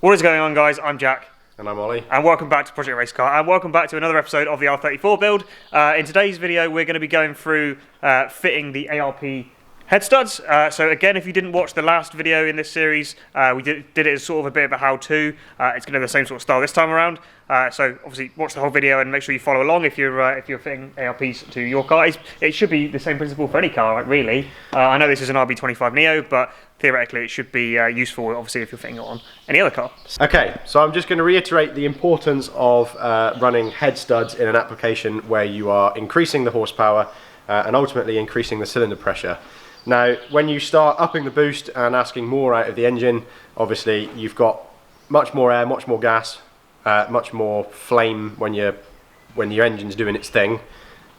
What is going on, guys? I'm Jack. And I'm Ollie. And welcome back to Project Race Car, and welcome back to another episode of the R34 build. In today's video, we're going to be going through fitting the ARP head studs. So again, if you didn't watch the last video in this series, we did it as sort of a bit of a how-to. It's going to be the same sort of style this time around. So obviously watch the whole video and make sure you follow along if you're fitting ARPs to your car. It should be the same principle for any car, like, really. I know this is an RB25 Neo, but theoretically it should be useful, obviously, if you're fitting it on any other car. Okay, so I'm just going to reiterate the importance of running head studs in an application where you are increasing the horsepower and ultimately increasing the cylinder pressure. Now, when you start upping the boost and asking more out of the engine, obviously you've got much more air, much more gas, much more flame when your engine's doing its thing,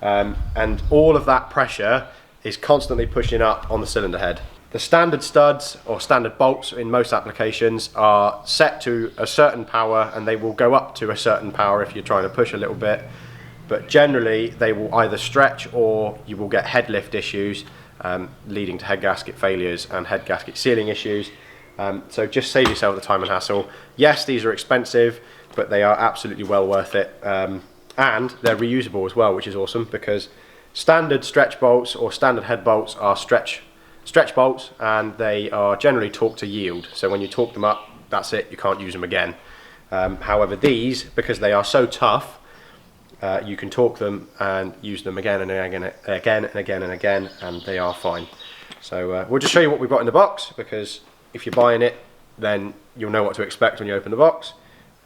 and all of that pressure is constantly pushing up on the cylinder head. The standard studs or standard bolts in most applications are set to a certain power, and they will go up to a certain power if you're trying to push a little bit, but generally they will either stretch or you will get head lift issues, leading to head gasket failures and head gasket sealing issues. So just save yourself the time and hassle. Yes, these are expensive, but they are absolutely well worth it, and they're reusable as well, which is awesome, because standard stretch bolts or standard head bolts are stretch bolts, and they are generally torqued to yield. So when you torque them up, that's it, you can't use them again. However, these, because they are so tough, you can torque them and use them again and again and again and again, and they are fine. So we'll just show you what we've got in the box, because if you're buying it, then you'll know what to expect when you open the box,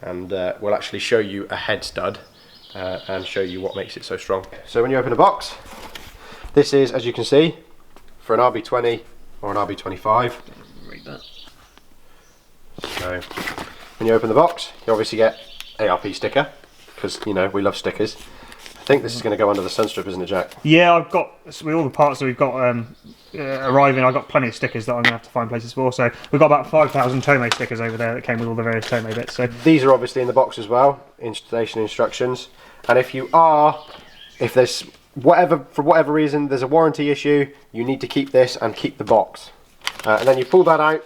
and we'll actually show you a head stud and show you what makes it so strong. So when you open the box, this is, as you can see, for an RB20 or an RB25. Read that. So when you open the box, you obviously get ARP sticker, because, you know, we love stickers. I think this is going to go under the sunstrip, isn't it, Jack? Yeah, I've got, with all the parts that we've got arriving, I've got plenty of stickers that I'm going to have to find places for. So we've got about 5,000 Tomei stickers over there that came with all the various Tomei bits. So these are obviously in the box as well, installation instructions. And if there's for whatever reason there's a warranty issue, you need to keep this and keep the box. And then you pull that out,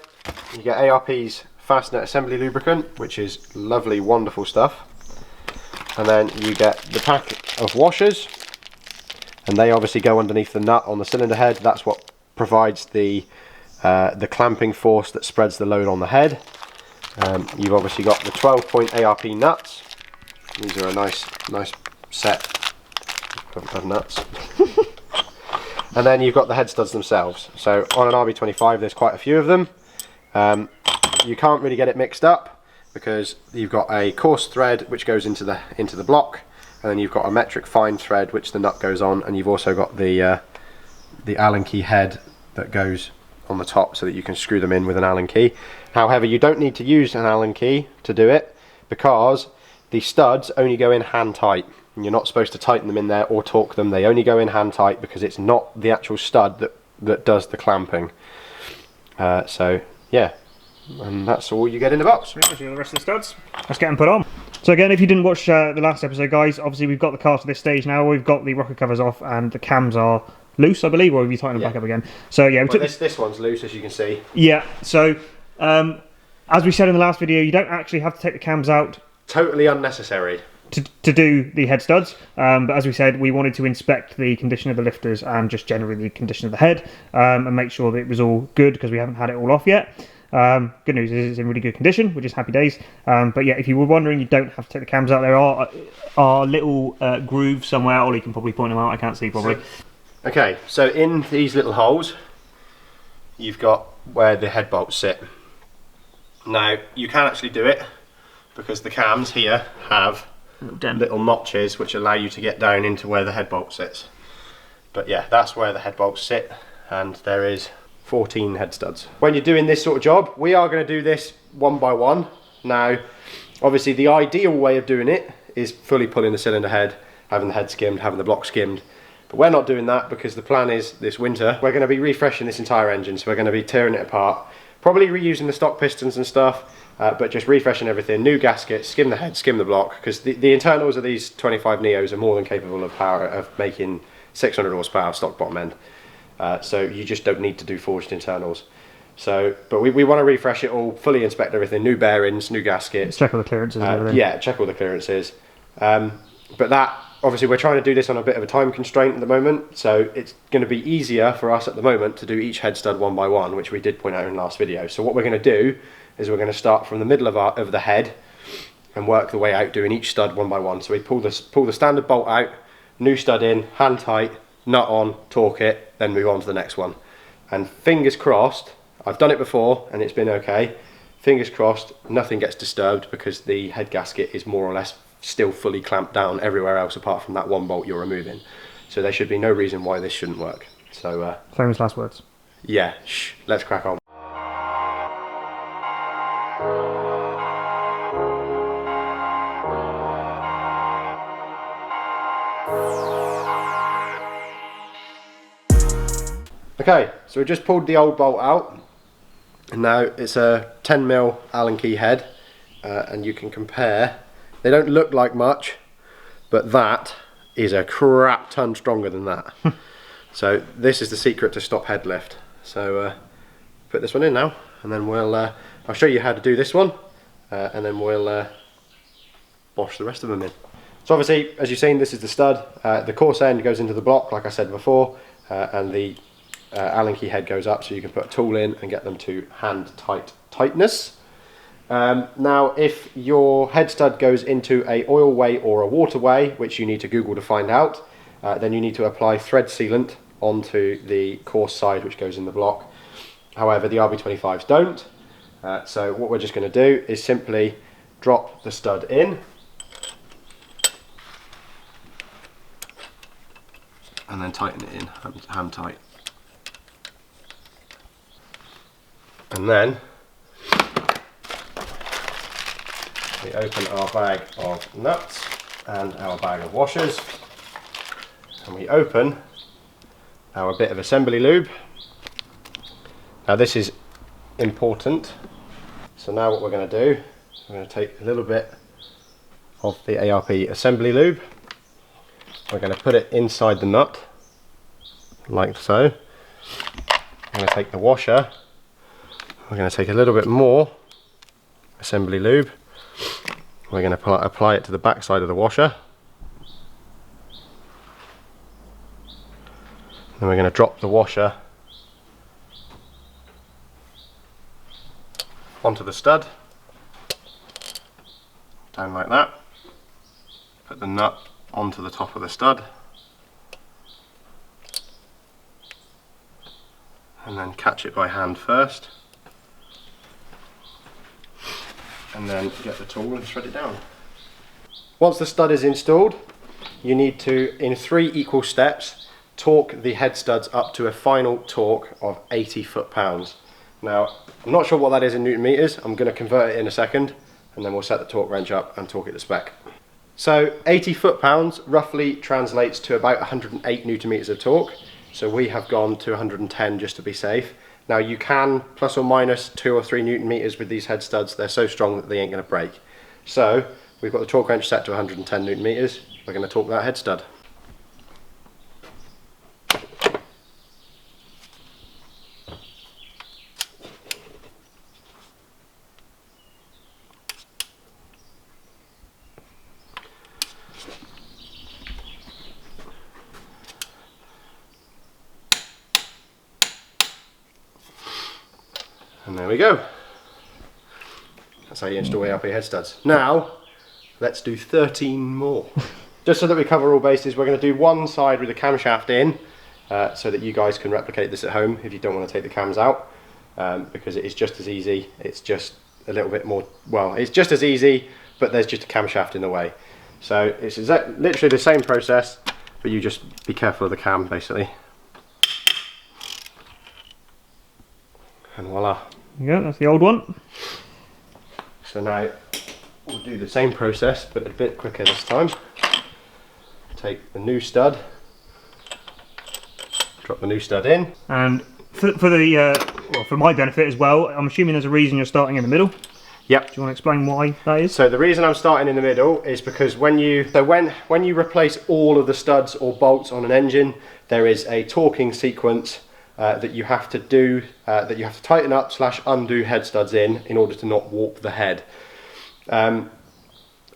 you get ARP's fastener assembly lubricant, which is lovely, wonderful stuff. And then you get the pack of washers, and they obviously go underneath the nut on the cylinder head. That's what provides the clamping force that spreads the load on the head. You've obviously got the 12-point ARP nuts. These are a nice set of nuts. And then you've got the head studs themselves. So on an RB25 there's quite a few of them. You can't really get it mixed up, because you've got a coarse thread which goes into the block, and then you've got a metric fine thread which the nut goes on, and you've also got the Allen key head that goes on the top so that you can screw them in with an Allen key. However, you don't need to use an Allen key to do it, because the studs only go in hand tight, and you're not supposed to tighten them in there or torque them. They only go in hand tight because it's not the actual stud that does the clamping. So yeah, and that's all you get in the box. Sweet, the rest of the studs. Let's get them put on. So again, if you didn't watch the last episode, guys, obviously we've got the car to this stage now. We've got the rocker covers off and the cams are loose, I believe, or have you tightened them back up again? So yeah, this one's loose, as you can see. Yeah. So as we said in the last video, you don't actually have to take the cams out. Totally unnecessary. To do the head studs, but as we said, we wanted to inspect the condition of the lifters and just generally the condition of the head, and make sure that it was all good, because we haven't had it all off yet. Good news is it's in really good condition, which is happy days. But yeah, if you were wondering, you don't have to take the cams out. There are little grooves somewhere. Ollie can probably point them out. I can't see probably. Okay, so in these little holes, you've got where the head bolts sit. Now you can actually do it, because the cams here have little notches which allow you to get down into where the head bolt sits. But yeah, that's where the head bolts sit, and there is 14 head studs. When you're doing this sort of job, we are going to do this one by one. Now, obviously the ideal way of doing it is fully pulling the cylinder head, having the head skimmed, having the block skimmed. But we're not doing that, because the plan is this winter we're going to be refreshing this entire engine. So we're going to be tearing it apart, probably reusing the stock pistons and stuff, but just refreshing everything, new gasket, skim the head, skim the block, because the internals of these 25 Neos are more than capable of making 600 horsepower stock bottom end. So you just don't need to do forged internals. So, but we want to refresh it all, fully inspect everything, new bearings, new gaskets. Check all the clearances and everything. Yeah, check all the clearances. But that, obviously we're trying to do this on a bit of a time constraint at the moment, so it's going to be easier for us at the moment to do each head stud one by one, which we did point out in the last video. So what we're going to do is we're going to start from the middle of the head and work the way out, doing each stud one by one. So we pull the standard bolt out, new stud in, hand tight, nut on, torque it, then move on to the next one. And fingers crossed, I've done it before and it's been okay. Fingers crossed, nothing gets disturbed because the head gasket is more or less still fully clamped down everywhere else apart from that one bolt you're removing. So there should be no reason why this shouldn't work. So famous last words. Yeah, let's crack on. Okay, so we just pulled the old bolt out, and now it's a 10mm Allen key head, and you can compare. They don't look like much, but that is a crap ton stronger than that. So this is the secret to stop head lift. So put this one in now, and then we'll I'll show you how to do this one, and then we'll bosh the rest of them in. So obviously, as you've seen, this is the stud. The coarse end goes into the block, like I said before, and the Allen key head goes up, so you can put a tool in and get them to hand tight tightness. Now if your head stud goes into a oil way or a water way, which you need to Google to find out, then you need to apply thread sealant onto the coarse side which goes in the block. However, the RB25s don't. So what we're just going to do is simply drop the stud in and then tighten it in, hand tight. And then we open our bag of nuts and our bag of washers, and we open our bit of assembly lube. Now this is important. So now what we're going to do, we're going to take a little bit of the ARP assembly lube. We're going to put it inside the nut, like so. I'm going to take the washer. We're going to take a little bit more assembly lube. We're going to apply it to the back side of the washer. Then we're going to drop the washer onto the stud, down like that. Put the nut onto the top of the stud, and then catch it by hand first, and then get the tool and thread it down. Once the stud is installed, you need to, in 3 equal steps, torque the head studs up to a final torque of 80 foot-pounds. Now, I'm not sure what that is in Newton meters. I'm going to convert it in a second, and then we'll set the torque wrench up and torque it to spec. So 80 foot-pounds roughly translates to about 108 Newton meters of torque. So we have gone to 110 just to be safe. Now you can plus or minus 2 or 3 Newton meters with these head studs. They're so strong that they ain't going to break. So we've got the torque wrench set to 110 Newton meters. We're going to torque that head stud. And there we go. That's how you install ARP head studs. Now, let's do 13 more. Just so that we cover all bases, we're going to do one side with the camshaft in, so that you guys can replicate this at home if you don't want to take the cams out, because it is just as easy. It's just a little bit more, well, it's just as easy, but there's just a camshaft in the way. So it's literally the same process, but you just be careful of the cam, basically. And voila. Yeah, that's the old one. So now we'll do the same process, but a bit quicker this time. Take the new stud, drop the new stud in. And for my benefit as well, I'm assuming there's a reason you're starting in the middle. Yep. Do you want to explain why that is? So the reason I'm starting in the middle is because when you replace all of the studs or bolts on an engine, there is a torquing sequence that you have to do, that you have to tighten up / undo head studs in order to not warp the head.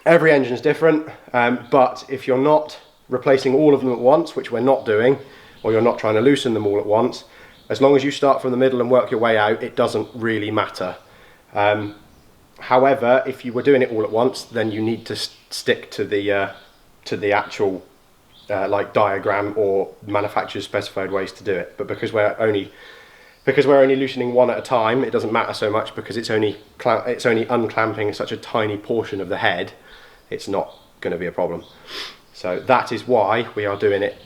Every engine is different, but if you're not replacing all of them at once, which we're not doing, or you're not trying to loosen them all at once, as long as you start from the middle and work your way out, it doesn't really matter. However, if you were doing it all at once, then you need to stick to the actual like diagram or manufacturer's specified ways to do it. But because we're only loosening one at a time, it doesn't matter so much, because it's only unclamping such a tiny portion of the head. It's not going to be a problem. So that is why we are doing it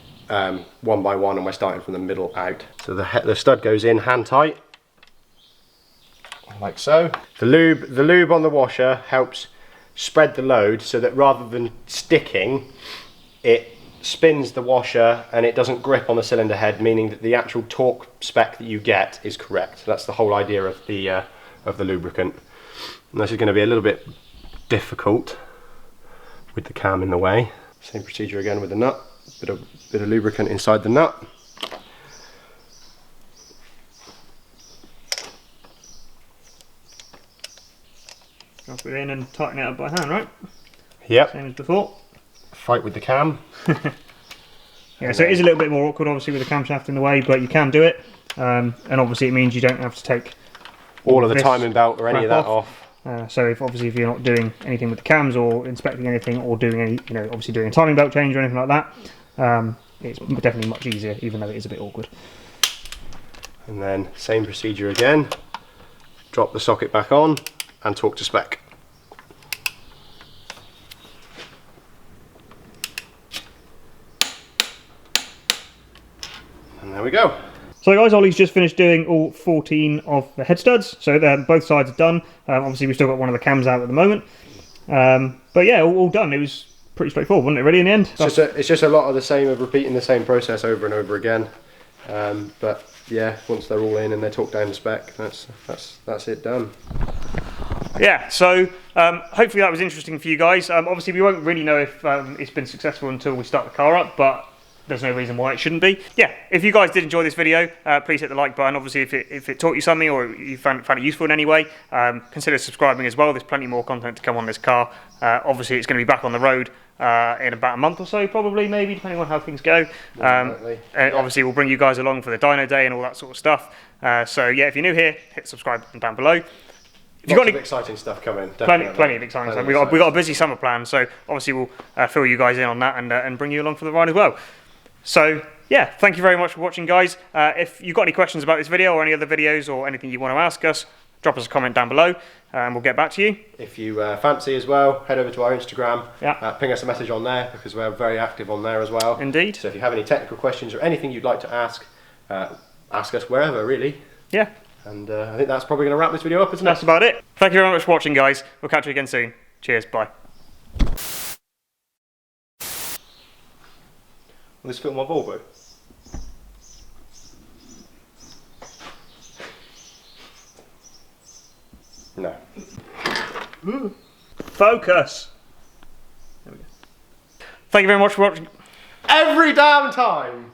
one by one, and we're starting from the middle out. So the stud goes in hand tight, like so. The lube on the washer helps spread the load so that rather than sticking, it spins the washer and it doesn't grip on the cylinder head, meaning that the actual torque spec that you get is correct. That's the whole idea of the lubricant. And this is going to be a little bit difficult with the cam in the way. Same procedure again with the nut. Bit of lubricant inside the nut. Drop it in and tighten it up by hand, right? Yep. Same as before. Fight with the cam. Yeah, so it is a little bit more awkward, obviously, with the camshaft in the way, but you can do it. And obviously, it means you don't have to take all of the timing belt or any of that off. So if you're not doing anything with the cams or inspecting anything or doing any, obviously doing a timing belt change or anything like that, it's definitely much easier, even though it is a bit awkward. And then same procedure again. Drop the socket back on and torque to spec. And there we go. So guys, Ollie's just finished doing all 14 of the head studs, so both sides are done. Obviously we've still got one of the cams out at the moment. But yeah, all done. It was pretty straightforward, wasn't it, really, in the end? It's just a lot of the same, of repeating the same process over and over again. But yeah, once they're all in and they're torqued down to spec, that's it done. Yeah, so hopefully that was interesting for you guys. Obviously we won't really know if it's been successful until we start the car up, but there's no reason why it shouldn't be. Yeah, if you guys did enjoy this video, please hit the like button. Obviously, if it taught you something or you found it useful in any way, consider subscribing as well. There's plenty more content to come on this car. Obviously, it's going to be back on the road in about a month or so, probably, maybe, depending on how things go. And obviously, we'll bring you guys along for the dyno day and all that sort of stuff. So yeah, if you're new here, hit subscribe button down below. If you've got any exciting stuff coming, plenty of exciting stuff. We've got a busy summer plan, so obviously we'll fill you guys in on that and bring you along for the ride as well. So yeah, thank you very much for watching, guys. If you've got any questions about this video or any other videos or anything you want to ask us, drop us a comment down below and we'll get back to you. If you fancy as well, head over to our Instagram, yeah. Ping us a message on there, because we're very active on there as well. Indeed. So if you have any technical questions or anything you'd like to ask, ask us wherever, really. Yeah. And I think that's probably going to wrap this video up, isn't it? That's about it. Thank you very much for watching, guys. We'll catch you again soon. Cheers, bye. Will this fit my Volvo? No. Focus. There we go. Thank you very much for watching. Every damn time!